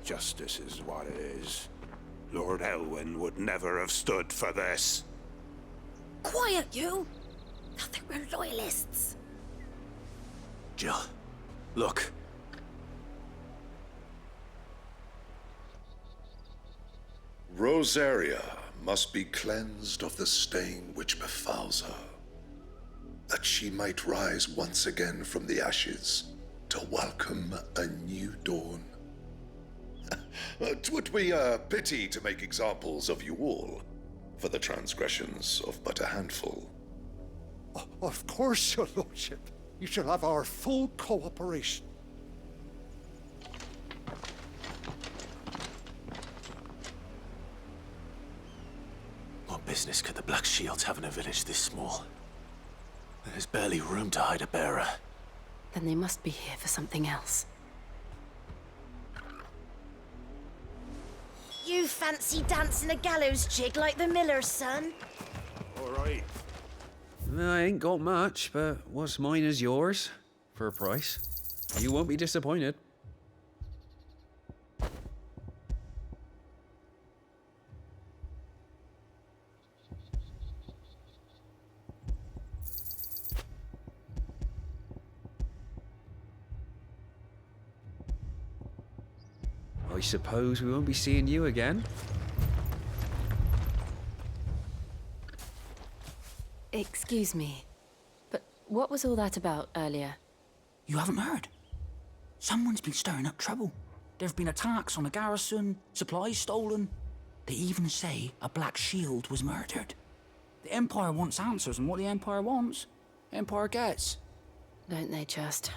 Justice is what it is. Lord Elwyn would never have stood for this. Quiet, you! Thought they were loyalists. Jill, look. Rosaria must be cleansed of the stain which befouls her, that she might rise once again from the ashes to welcome a new dawn. 'Twould be a pity to make examples of you all, for the transgressions of but a handful. Of course, your lordship. You shall have our full cooperation. What business could the Black Shields have in a village this small? There's barely room to hide a bearer. Then they must be here for something else. You fancy dancing a gallows jig like the miller's son? All right. I ain't got much, but what's mine is yours, for a price. You won't be disappointed. I suppose we won't be seeing you again. Excuse me, but what was all that about earlier? You haven't heard? Someone's been stirring up trouble. There have been attacks on the garrison, supplies stolen. They even say a Black Shield was murdered. The Empire wants answers, and what the Empire wants, the Empire gets. Don't they just?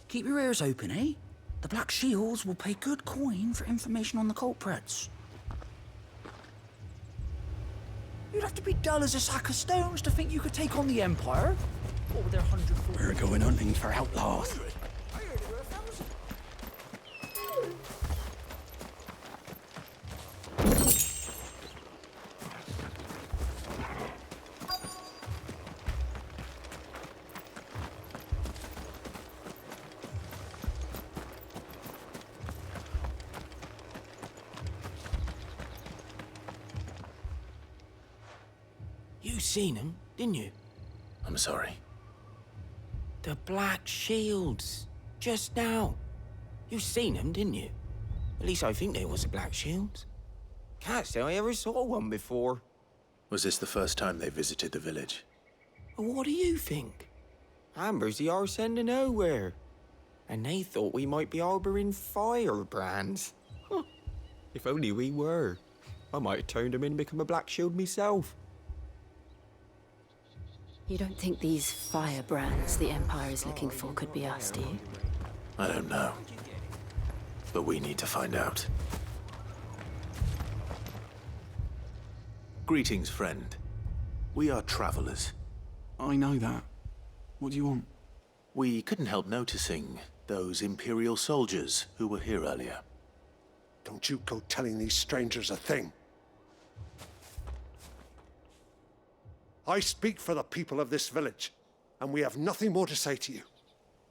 Keep your ears open, eh? The Black Shields will pay good coin for information on the culprits. You'd have to be dull as a sack of stones to think you could take on the Empire. What with their 100... We're going hunting for outlaws. You seen them, didn't you? I'm sorry. The Black Shields. Just now. You seen them, didn't you? At least I think they was the Black Shields. Can't say I ever saw one before. Was this the first time they visited the village? Well, what do you think? Amber's the arse end of nowhere. And they thought we might be harboring firebrands. Huh. If only we were. I might have turned them in and become a Black Shield myself. You don't think these firebrands the Empire is looking for could be us, do you? I don't know. But we need to find out. Greetings, friend. We are travelers. I know that. What do you want? We couldn't help noticing those Imperial soldiers who were here earlier. Don't you go telling these strangers a thing. I speak for the people of this village, and we have nothing more to say to you.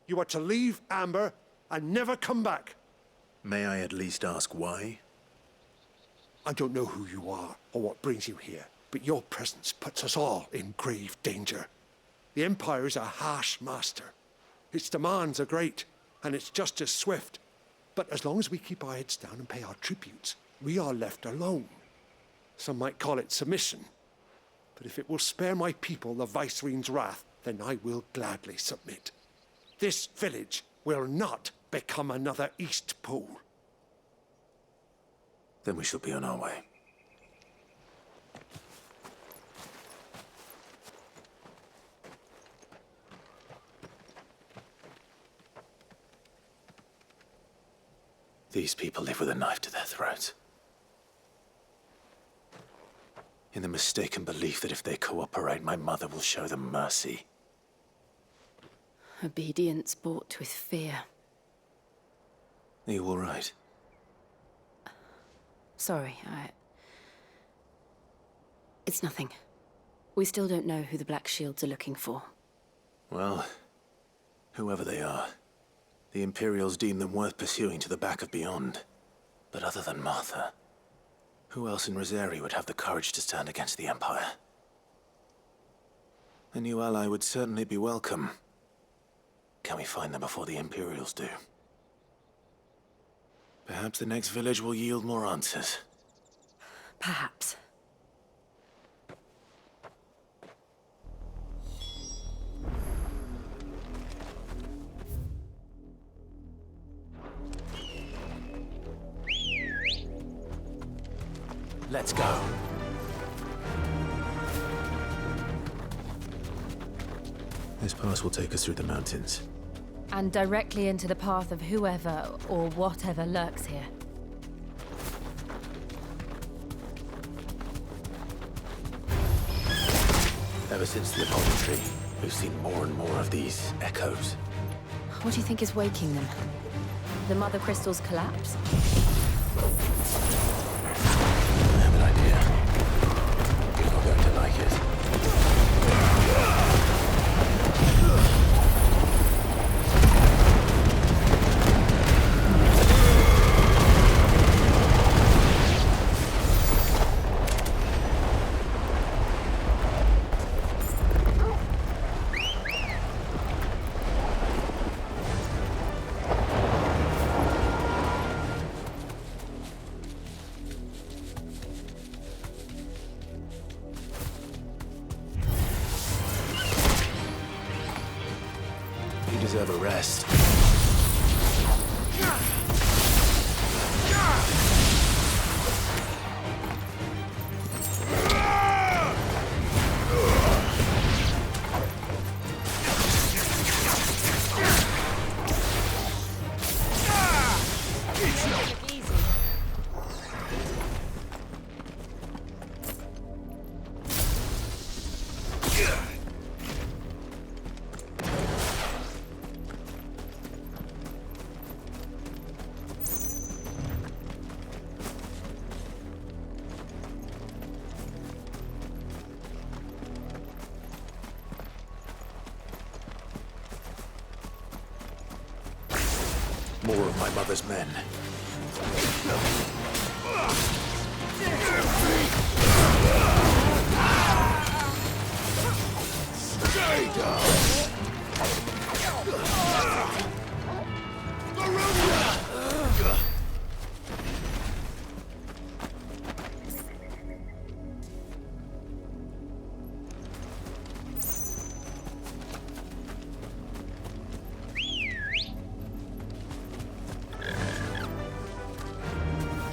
You are to leave Amber and never come back. May I at least ask why? I don't know who you are or what brings you here, but your presence puts us all in grave danger. The Empire is a harsh master. Its demands are great, and its justice swift. But as long as we keep our heads down and pay our tributes, we are left alone. Some might call it submission. But if it will spare my people the Viceroy's wrath, then I will gladly submit. This village will not become another East Pole. Then we shall be on our way. These people live with a knife to their throats. In the mistaken belief that if they cooperate, my mother will show them mercy. Obedience bought with fear. Are you all right? Sorry, It's nothing. We still don't know who the Black Shields are looking for. Well, whoever they are, the Imperials deem them worth pursuing to the back of beyond. But other than Martha, who else in Rosari would have the courage to stand against the Empire? A new ally would certainly be welcome. Can we find them before the Imperials do? Perhaps the next village will yield more answers. Perhaps. Let's go. This pass will take us through the mountains. And directly into the path of whoever or whatever lurks here. Ever since the apostrophe, we've seen more and more of these echoes. What do you think is waking them? The Mother Crystal's collapse? I have an idea. You're not going to like it. You deserve a rest. More of my mother's men. Stay down!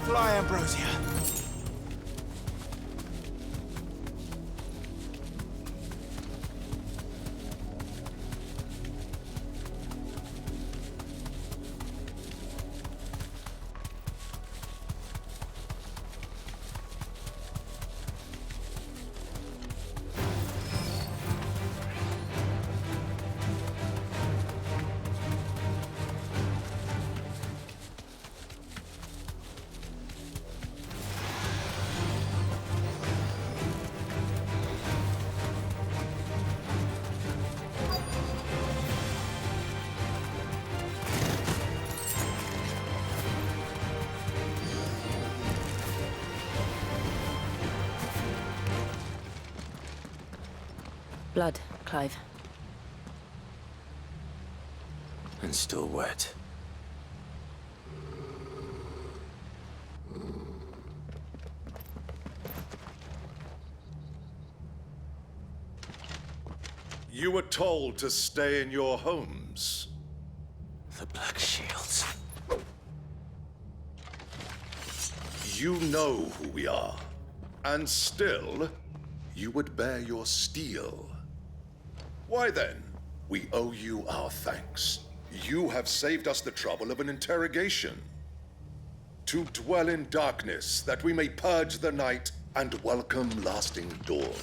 Fly, Ambrosia. Blood, Clive. And still wet. You were told to stay in your homes. The Black Shields. You know who we are. And still, you would bear your steel. Why then, we owe you our thanks. You have saved us the trouble of an interrogation. To dwell in darkness, that we may purge the night and welcome lasting dawn.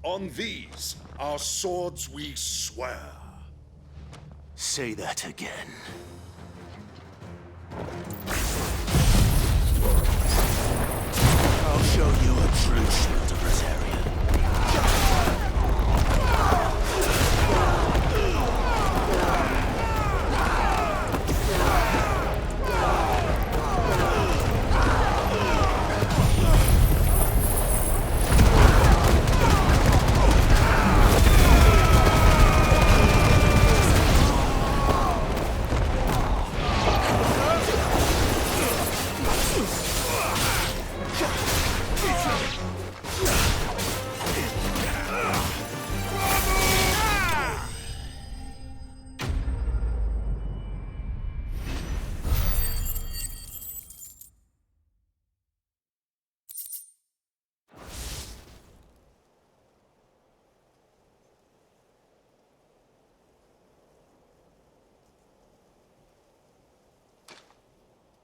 On these, our swords we swear. Say that again. I'll show you a true shield of Rosaria.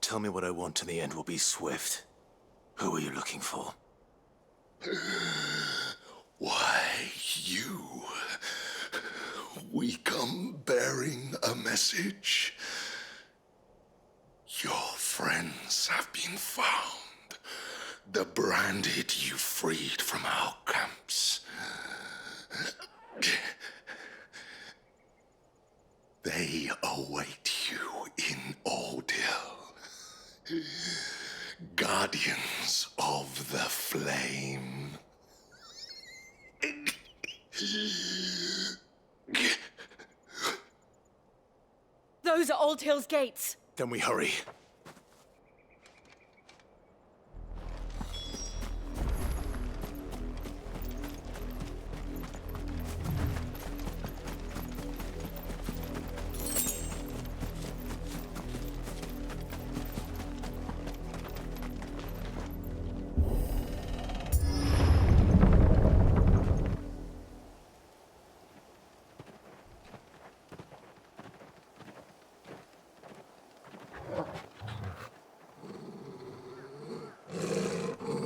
Tell me what I want and the end will be swift. Who are you looking for? Why, you. We come bearing a message. Your friends have been found. The branded you freed from our camps. They await you in Ordeal. Guardians of the Flame. Those are Old Hill's gates. Then we hurry.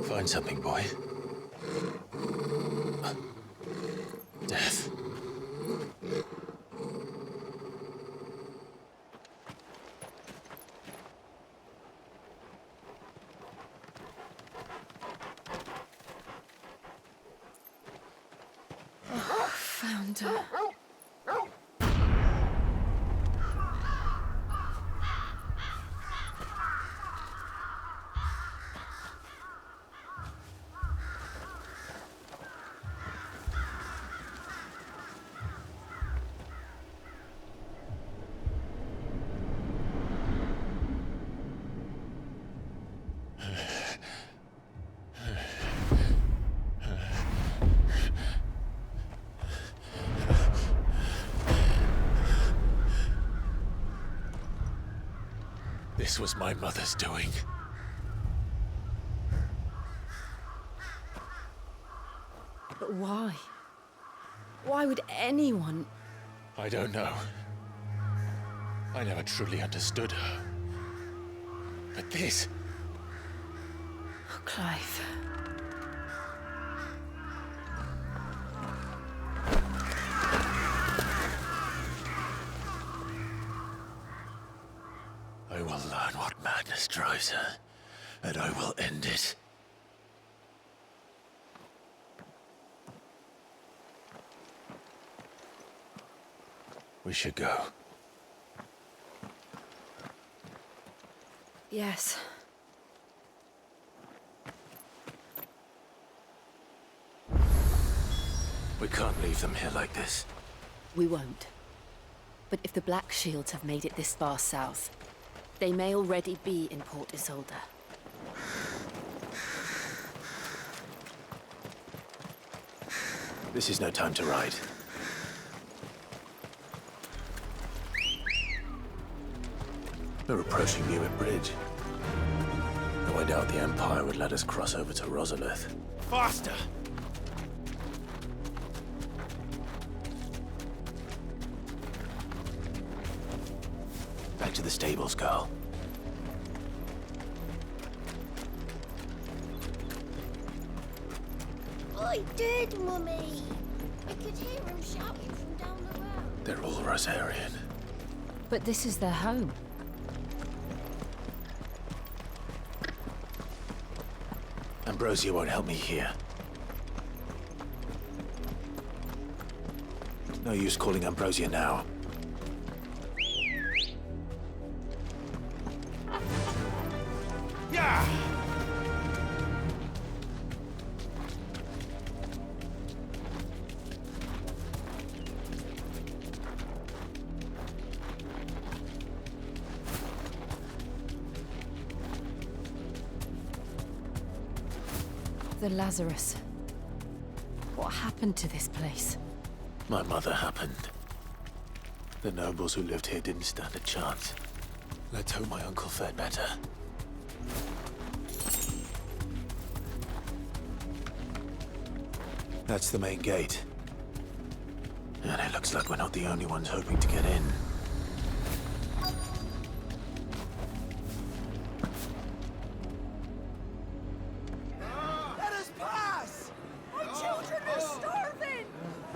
Find something, boy. Death. Found her. This was my mother's doing. But why? Why would anyone... I don't know. I never truly understood her. But this... Oh, Clive. I will learn what madness drives her, and I will end it. We should go. Yes. We can't leave them here like this. We won't. But if the Black Shields have made it this far south, they may already be in Port Isolde. This is no time to ride. We're approaching Newick Bridge. Though I doubt the Empire would let us cross over to Rosalith. Faster! Back to the stables, girl. I did, Mummy. I could hear him shouting from down the road. They're all Rosarian. But this is their home. Ambrosia won't help me here. No use calling Ambrosia now. Yeah! The Lazarus. What happened to this place? My mother happened. The nobles who lived here didn't stand a chance. Let's hope my uncle fared better. That's the main gate. And it looks like we're not the only ones hoping to get in.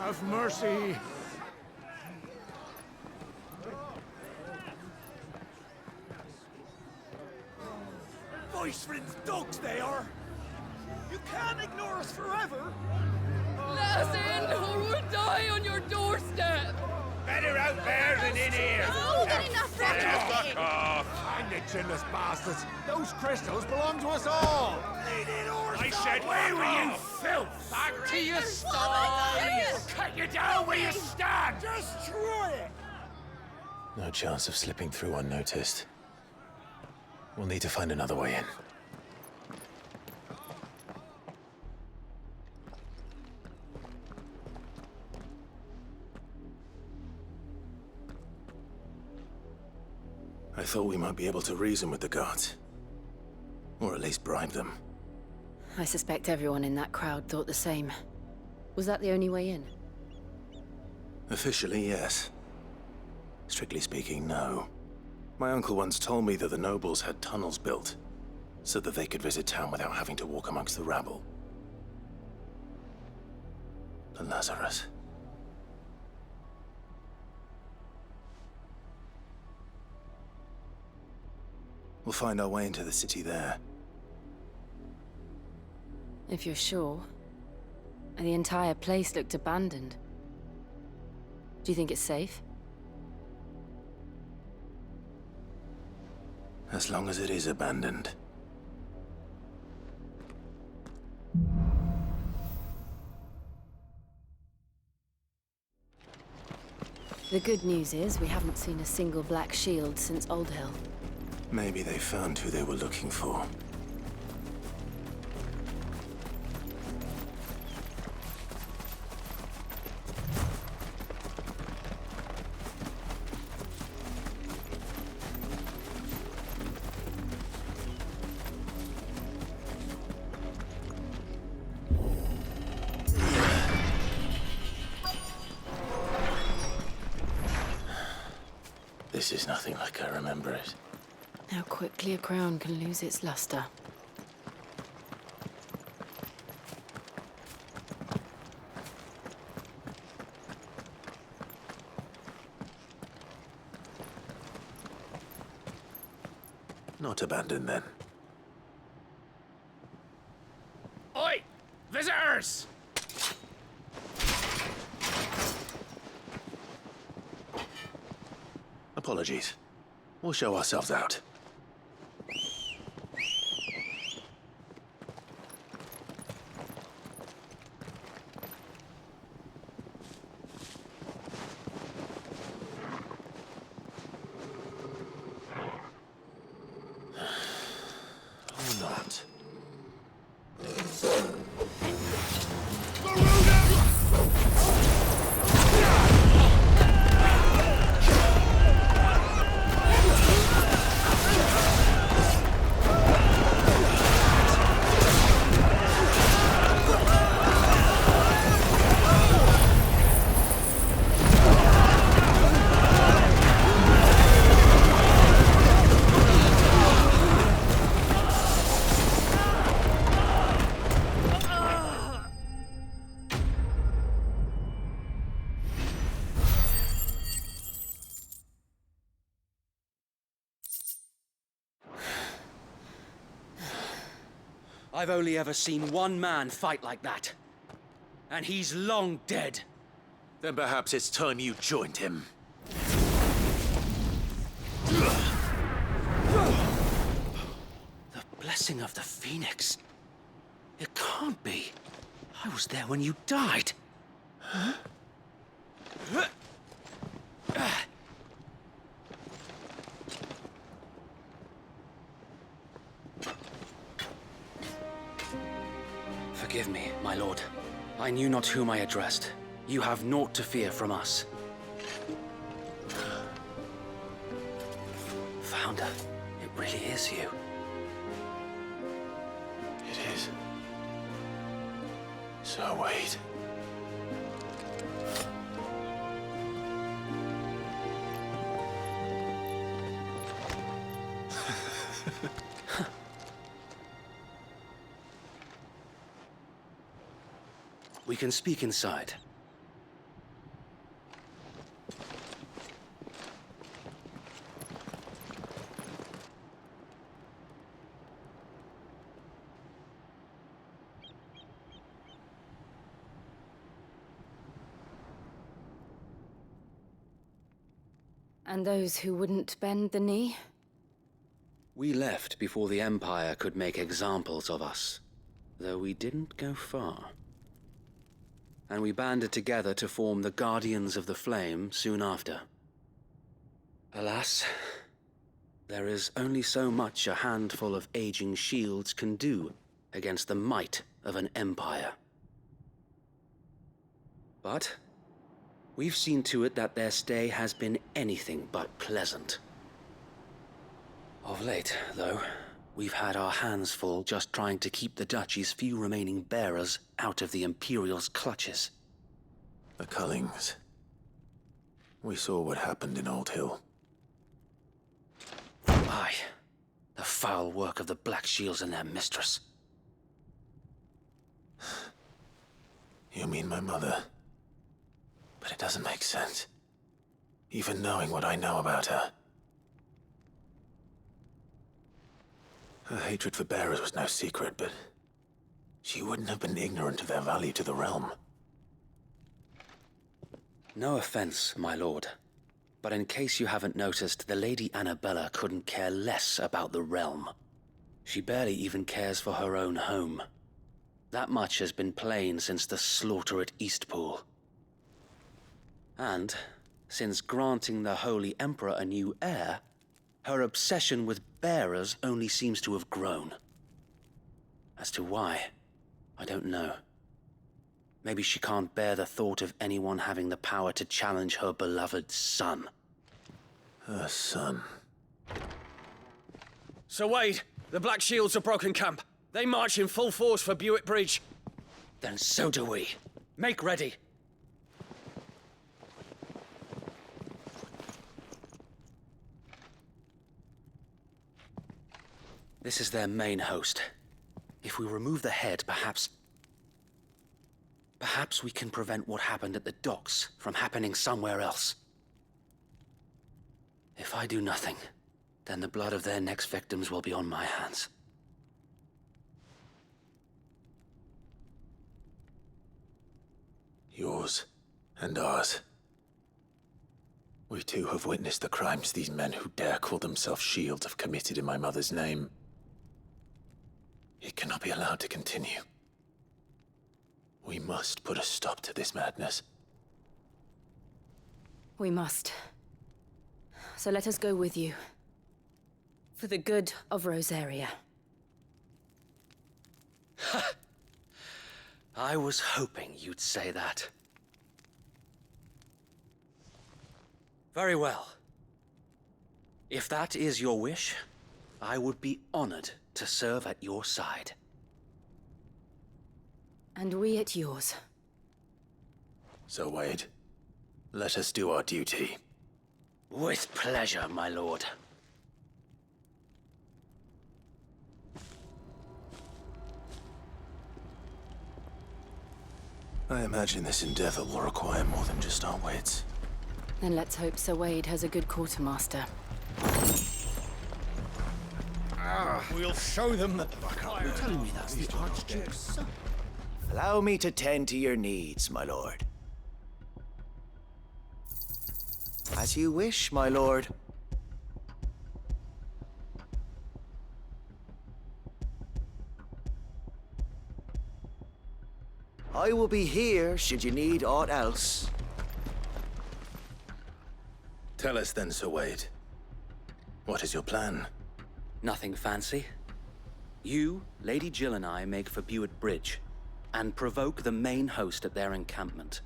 Have mercy. Voice-ridden dogs they are! You can't ignore us forever! Let us in, or we'll die on your doorstep! Better out there than in here. More than enough for Fuck off. Find the chinless bastards. Those crystals belong to us all. I said, where were you, filth? Back to your sties. Cut you down where you stand. Destroy it. No chance of slipping through unnoticed. We'll need to find another way in. I thought we might be able to reason with the guards. Or at least bribe them. I suspect everyone in that crowd thought the same. Was that the only way in? Officially, yes. Strictly speaking, no. My uncle once told me that the nobles had tunnels built, so that they could visit town without having to walk amongst the rabble. The Lazarus. We'll find our way into the city there. If you're sure. The entire place looked abandoned. Do you think it's safe? As long as it is abandoned. The good news is we haven't seen a single black shield since Old Hill. Maybe they found who they were looking for. This is nothing like I remember it. How quickly a crown can lose its luster. Not abandoned, then. Oi! Visitors! Apologies. We'll show ourselves out. Or not. I've only ever seen one man fight like that. And he's long dead. Then perhaps it's time you joined him. The blessing of the Phoenix. It can't be. I was there when you died. Huh? Forgive me, my lord. I knew not whom I addressed. You have naught to fear from us. Founder, it really is you. It is. So wait. We can speak inside. And those who wouldn't bend the knee? We left before the Empire could make examples of us, though we didn't go far. And we banded together to form the Guardians of the Flame soon after. Alas, there is only so much a handful of aging shields can do against the might of an empire. But we've seen to it that their stay has been anything but pleasant. Of late, though, we've had our hands full just trying to keep the Duchy's few remaining bearers out of the Imperial's clutches. The Cullings. We saw what happened in Old Hill. Aye, the foul work of the Black Shields and their mistress. You mean my mother? But it doesn't make sense. Even knowing what I know about her. Her hatred for bearers was no secret, but she wouldn't have been ignorant of their value to the realm. No offense, my lord, but in case you haven't noticed, the Lady Annabella couldn't care less about the realm. She barely even cares for her own home. That much has been plain since the slaughter at Eastpool. And, since granting the Holy Emperor a new heir, her obsession with bearers only seems to have grown. As to why, I don't know. Maybe she can't bear the thought of anyone having the power to challenge her beloved son. Her son. Sir Wade, the Black Shields have broken camp. They march in full force for Buick Bridge. Then so do we. Make ready. This is their main host. If we remove the head, perhaps we can prevent what happened at the docks from happening somewhere else. If I do nothing, then the blood of their next victims will be on my hands. Yours and ours. We too have witnessed the crimes these men who dare call themselves shields have committed in my mother's name. It cannot be allowed to continue. We must put a stop to this madness. We must. So let us go with you. For the good of Rosaria. I was hoping you'd say that. Very well. If that is your wish, I would be honored to serve at your side. And we at yours. So, Wade, let us do our duty. With pleasure, my lord. I imagine this endeavor will require more than just our wits. Then let's hope Sir Wade has a good quartermaster. We'll show them that the fire. You're telling me that's the Archduke's son? Allow me to tend to your needs, my lord. As you wish, my lord. I will be here should you need aught else. Tell us then, Sir Wade. What is your plan? Nothing fancy. You, Lady Jill and I make for Buick Bridge, and provoke the main host at their encampment.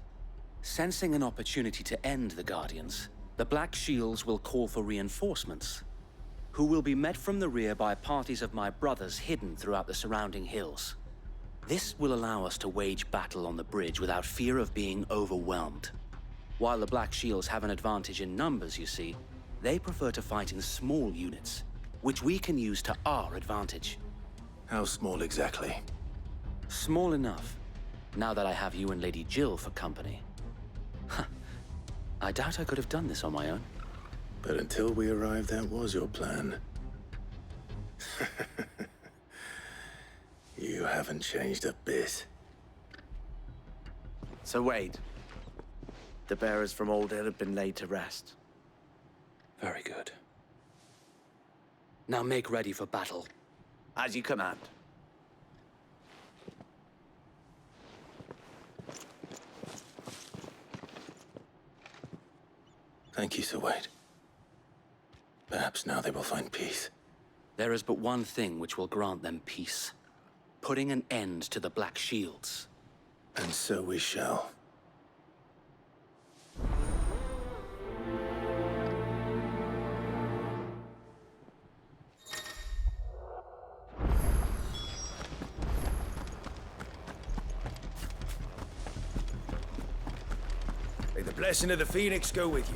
Sensing an opportunity to end the Guardians, the Black Shields will call for reinforcements, who will be met from the rear by parties of my brothers hidden throughout the surrounding hills. This will allow us to wage battle on the bridge without fear of being overwhelmed. While the Black Shields have an advantage in numbers, you see, they prefer to fight in small units, which we can use to our advantage. How small exactly? Small enough, now that I have you and Lady Jill for company. I doubt I could have done this on my own. But until we arrived, that was your plan. You haven't changed a bit. So Wade, the bearers from Old Hill have been laid to rest. Very good. Now make ready for battle. As you command. Thank you, Sir Wade. Perhaps now they will find peace. There is but one thing which will grant them peace. Putting an end to the Black Shields. And so we shall. May the blessing of the Phoenix go with you.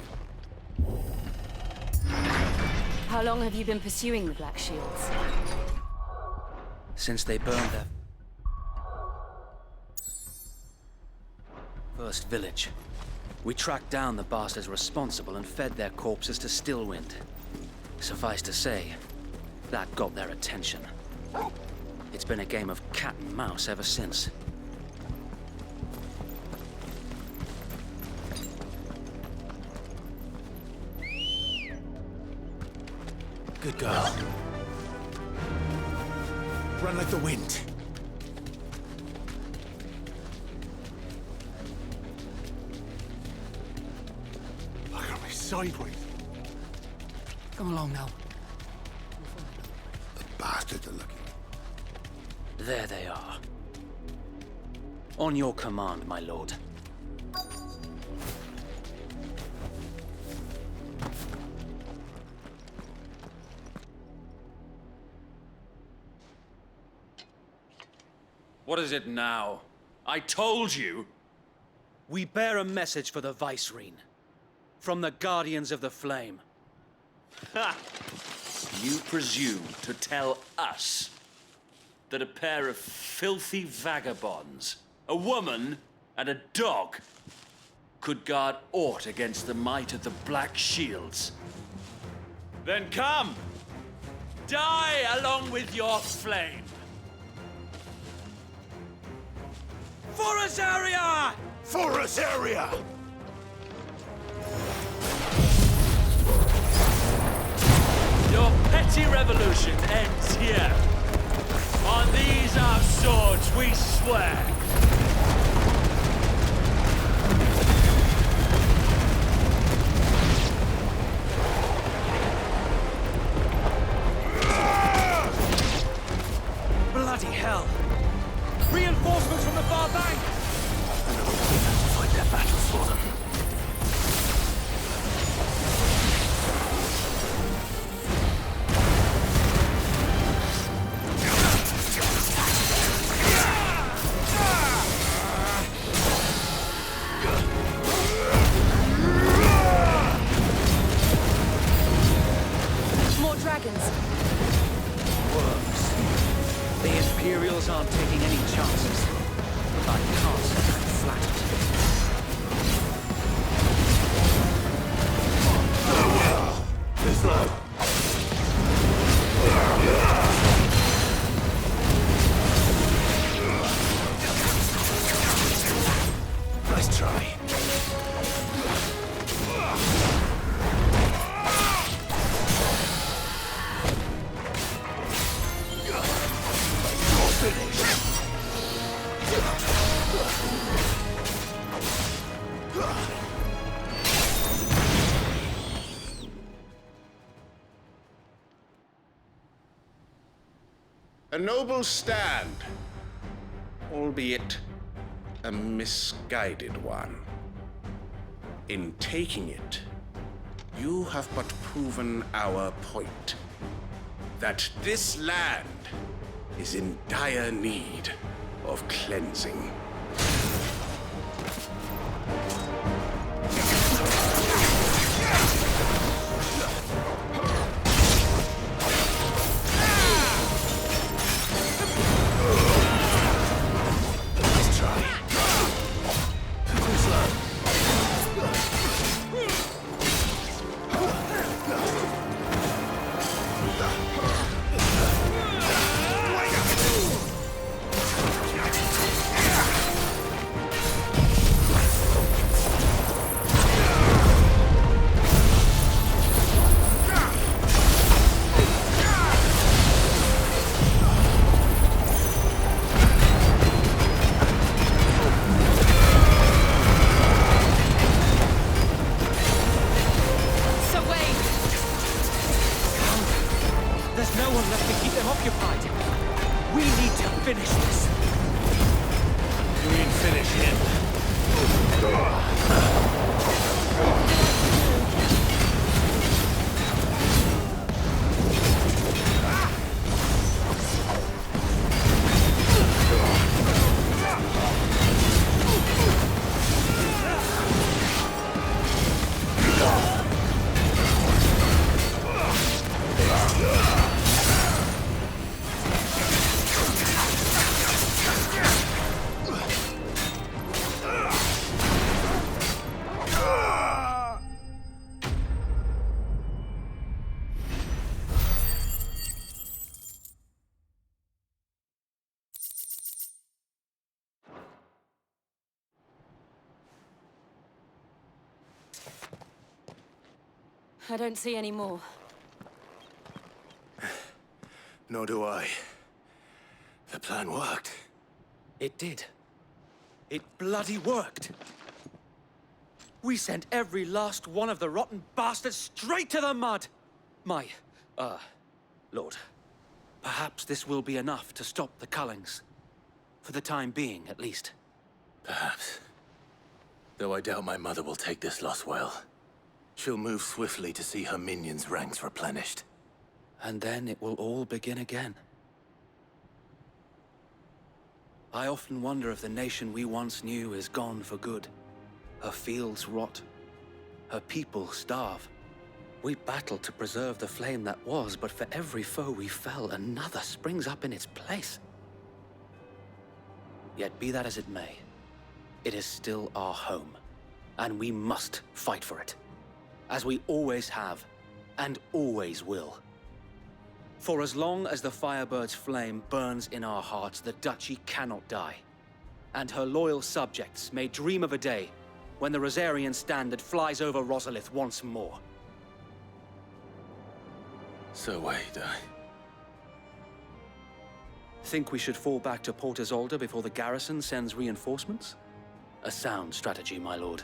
How long have you been pursuing the Black Shields? Since they burned their first village, we tracked down the bastards responsible and fed their corpses to Stillwind. Suffice to say, that got their attention. It's been a game of cat and mouse ever since. Good girl. Run like the wind. Look at me sideways. Come along now. The bastards are looking. There they are. On your command, my lord. What is it now? I told you! We bear a message for the Vicereine. From the Guardians of the Flame. Ha! You presume to tell us that a pair of filthy vagabonds, a woman and a dog, could guard aught against the might of the Black Shields? Then come! Die along with your flame! For Azaria! For Azaria! Your petty revolution ends here. On these our swords we swear. Bloody hell! Reinforcements from the far bank! And I will fight their battles for them. More dragons. Worms. The Imperials aren't taking any chances. But Khalsa and flattered. Islam! Nice try. A noble stand, albeit a misguided one. In taking it, you have but proven our point, that this land is in dire need of cleansing. I don't see any more. Nor do I. The plan worked. It did. It bloody worked. We sent every last one of the rotten bastards straight to the mud! My, Lord, perhaps this will be enough to stop the Cullings. For the time being, at least. Perhaps. Though I doubt my mother will take this loss well. She'll move swiftly to see her minions' ranks replenished. And then it will all begin again. I often wonder if the nation we once knew is gone for good. Her fields rot. Her people starve. We battled to preserve the flame that was, but for every foe we fell, another springs up in its place. Yet be that as it may, it is still our home, and we must fight for it. As we always have, and always will. For as long as the Firebird's flame burns in our hearts, the Duchy cannot die. And her loyal subjects may dream of a day when the Rosarian standard flies over Rosalith once more. So wait, Think we should fall back to Port Isolde before the garrison sends reinforcements? A sound strategy, my lord.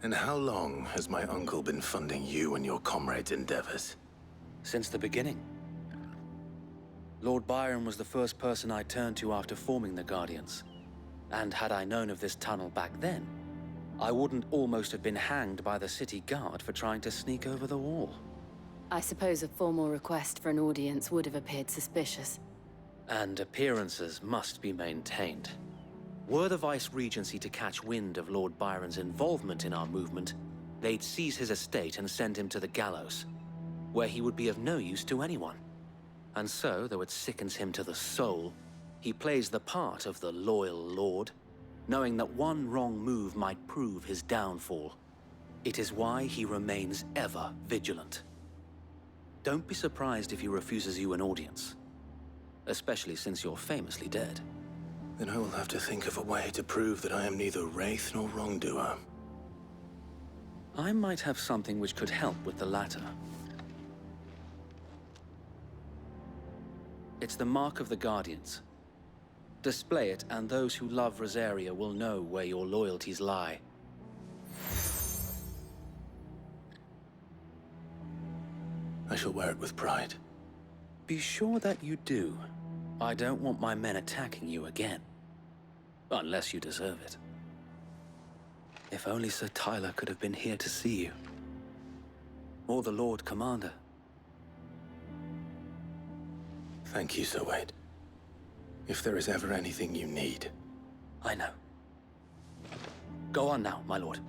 And how long has my uncle been funding you and your comrades' endeavors? Since the beginning. Lord Byron was the first person I turned to after forming the Guardians. And had I known of this tunnel back then, I wouldn't almost have been hanged by the city guard for trying to sneak over the wall. I suppose a formal request for an audience would have appeared suspicious. And appearances must be maintained. Were the Vice-Regency to catch wind of Lord Byron's involvement in our movement, they'd seize his estate and send him to the gallows, where he would be of no use to anyone. And so, though it sickens him to the soul, he plays the part of the loyal lord, knowing that one wrong move might prove his downfall. It is why he remains ever vigilant. Don't be surprised if he refuses you an audience, especially since you're famously dead. Then I will have to think of a way to prove that I am neither wraith nor wrongdoer. I might have something which could help with the latter. It's the mark of the Guardians. Display it, and those who love Rosaria will know where your loyalties lie. I shall wear it with pride. Be sure that you do. I don't want my men attacking you again. Unless you deserve it. If only Sir Tyler could have been here to see you. Or the Lord Commander. Thank you, Sir Wade. If there is ever anything you need. I know. Go on now, my lord.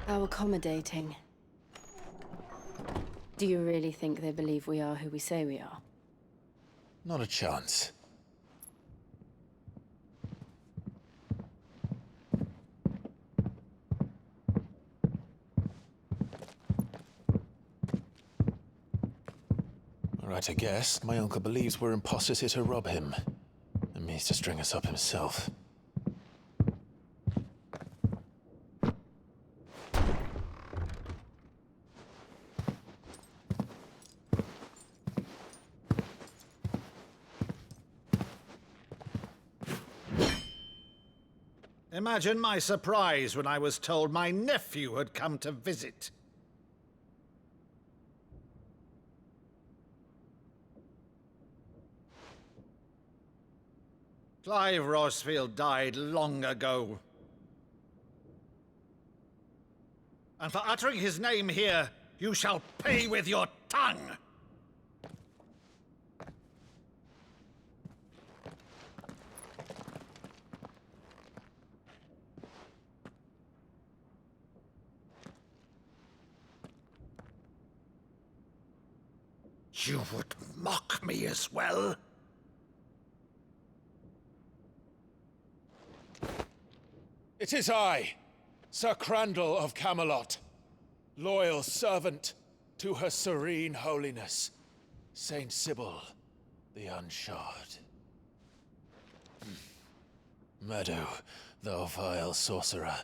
How accommodating. Do you really think they believe we are who we say we are? Not a chance. All right, I guess. My uncle believes we're imposters here to rob him. And means to string us up himself. Imagine my surprise when I was told my nephew had come to visit. Clive Rossfield died long ago. And for uttering his name here, you shall pay with your tongue! You would mock me as well? It is I, Sir Crandall of Camelot, loyal servant to Her Serene Holiness, Saint Sybil the Unshod. Meadow, thou vile sorcerer,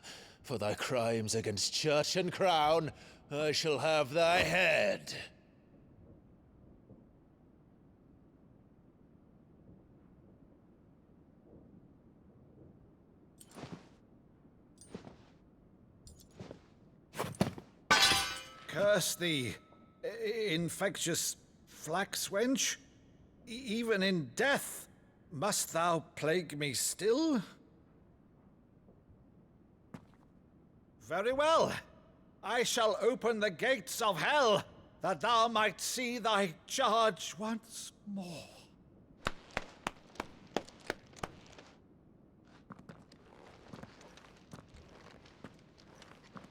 for thy crimes against church and crown, I shall have thy head. Curse thee, infectious flax wench. Even in death, must thou plague me still? Very well. I shall open the gates of hell, that thou might see thy charge once more.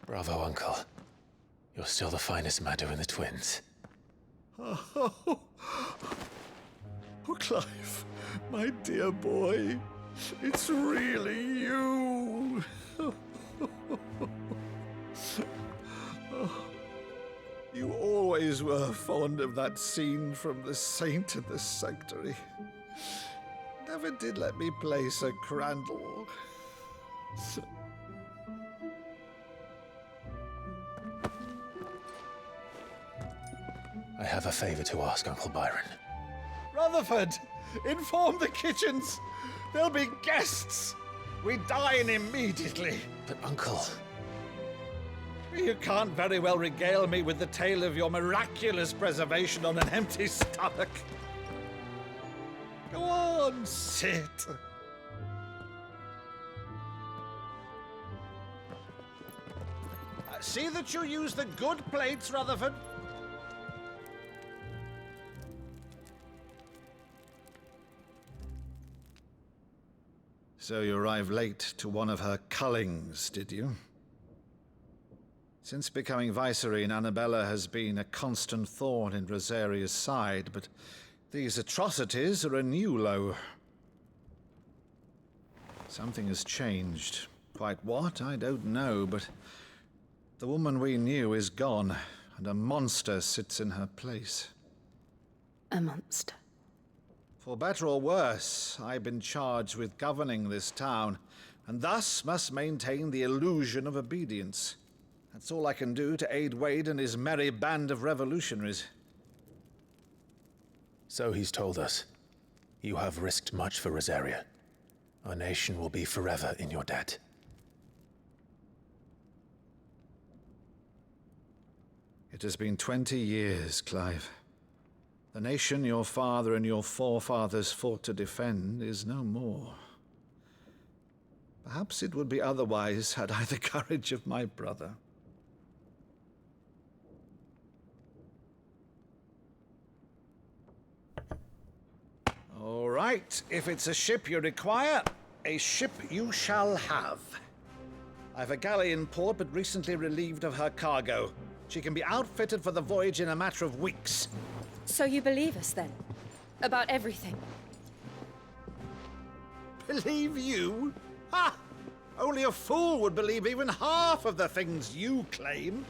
Bravo, Uncle. You're still the finest Maddo in the twins. Oh, Clive, my dear boy, it's really you. You always were fond of that scene from The Saint in the Sanctuary. Never did let me play Sir Crandall. I have a favor to ask, Uncle Byron. Rutherford, inform the kitchens. There'll be guests. We dine immediately. But, Uncle... You can't very well regale me with the tale of your miraculous preservation on an empty stomach. Go on, sit. See that you use the good plates, Rutherford. So you arrived late to one of her cullings, did you? Since becoming Vicereine, Annabella has been a constant thorn in Rosaria's side, but these atrocities are a new low. Something has changed. Quite what, I don't know, but the woman we knew is gone, and a monster sits in her place. A monster? For better or worse, I've been charged with governing this town, and thus must maintain the illusion of obedience. That's all I can do to aid Wade and his merry band of revolutionaries. So he's told us. You have risked much for Rosaria. Our nation will be forever in your debt. It has been 20 years, Clive. The nation your father and your forefathers fought to defend is no more. Perhaps it would be otherwise had I the courage of my brother. All right, if it's a ship you require, a ship you shall have. I've a galley in port, but recently relieved of her cargo. She can be outfitted for the voyage in a matter of weeks. So you believe us, then? About everything? Believe you? Ha! Only a fool would believe even half of the things you claim.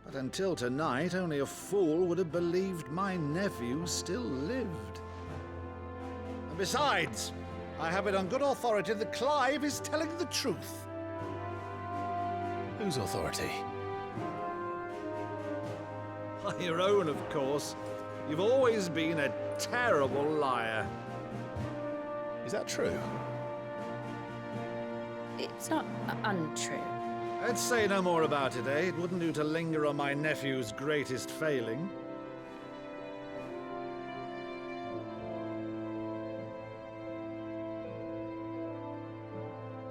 But until tonight, only a fool would have believed my nephew still lived. And besides, I have it on good authority that Clive is telling the truth. Whose authority? Your own, of course. You've always been a terrible liar. Is that true? It's not untrue. Let's say no more about it, eh? It wouldn't do to linger on my nephew's greatest failing.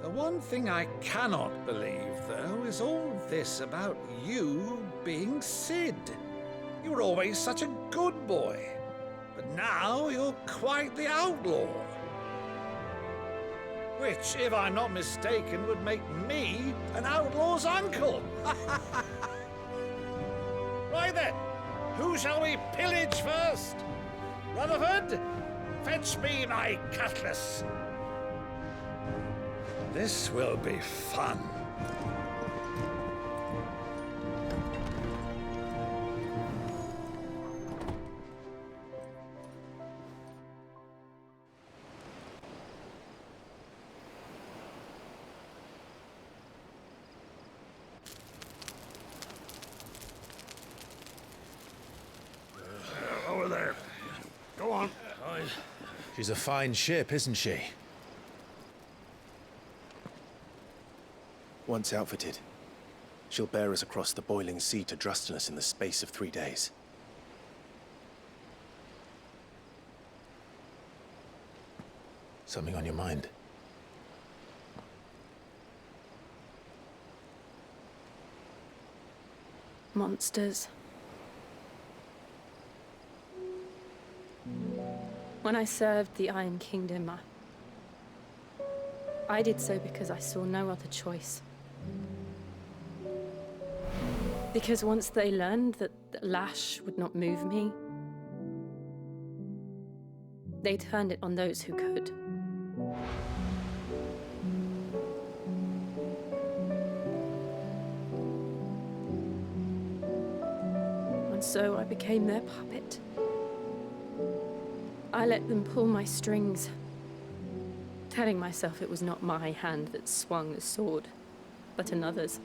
The one thing I cannot believe, though, is all this about you being Sid. You were always such a good boy, but now you're quite the outlaw. Which, if I'm not mistaken, would make me an outlaw's uncle. Right then, who shall we pillage first? Rutherford, fetch me my cutlass. This will be fun. Over there. Go on. She's a fine ship, isn't she? Once outfitted, she'll bear us across the boiling sea to Drusteness in the space of 3 days. Something on your mind? Monsters. When I served the Iron Kingdom, I did so because I saw no other choice. Because once they learned that the lash would not move me, they turned it on those who could. And so I became their puppet. I let them pull my strings, telling myself it was not my hand that swung the sword, but another's.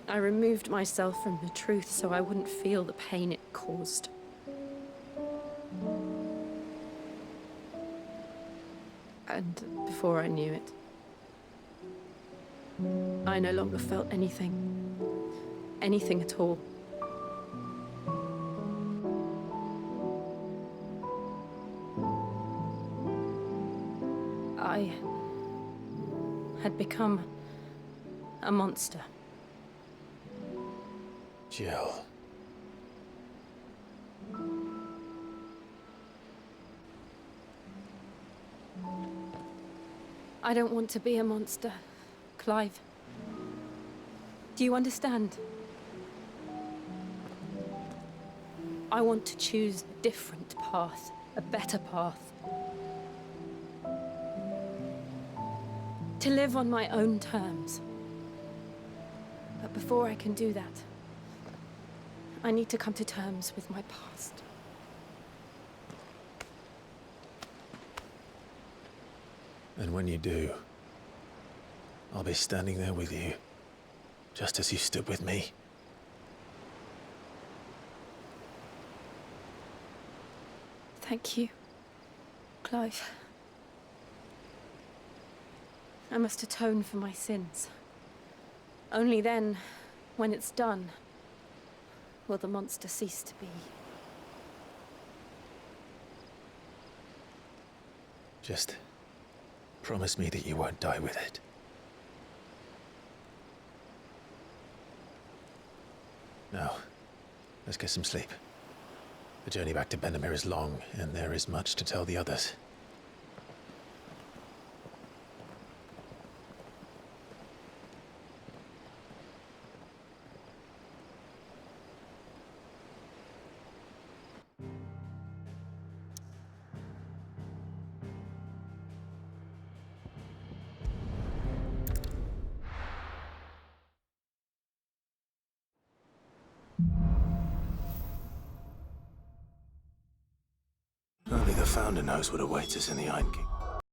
I removed myself from the truth so I wouldn't feel the pain it caused. And before I knew it, I no longer felt anything at all. I had become a monster. Jill. I don't want to be a monster, Clive. Do you understand? I want to choose a different path, a better path. To live on my own terms. But before I can do that, I need to come to terms with my past. And when you do, I'll be standing there with you, just as you stood with me. Thank you, Clive. I must atone for my sins. Only then, when it's done, will the monster cease to be. Just promise me that you won't die with it. Now, let's get some sleep. The journey back to Benamir is long, and there is much to tell the others. Only the Founder knows what awaits us in the Iron King.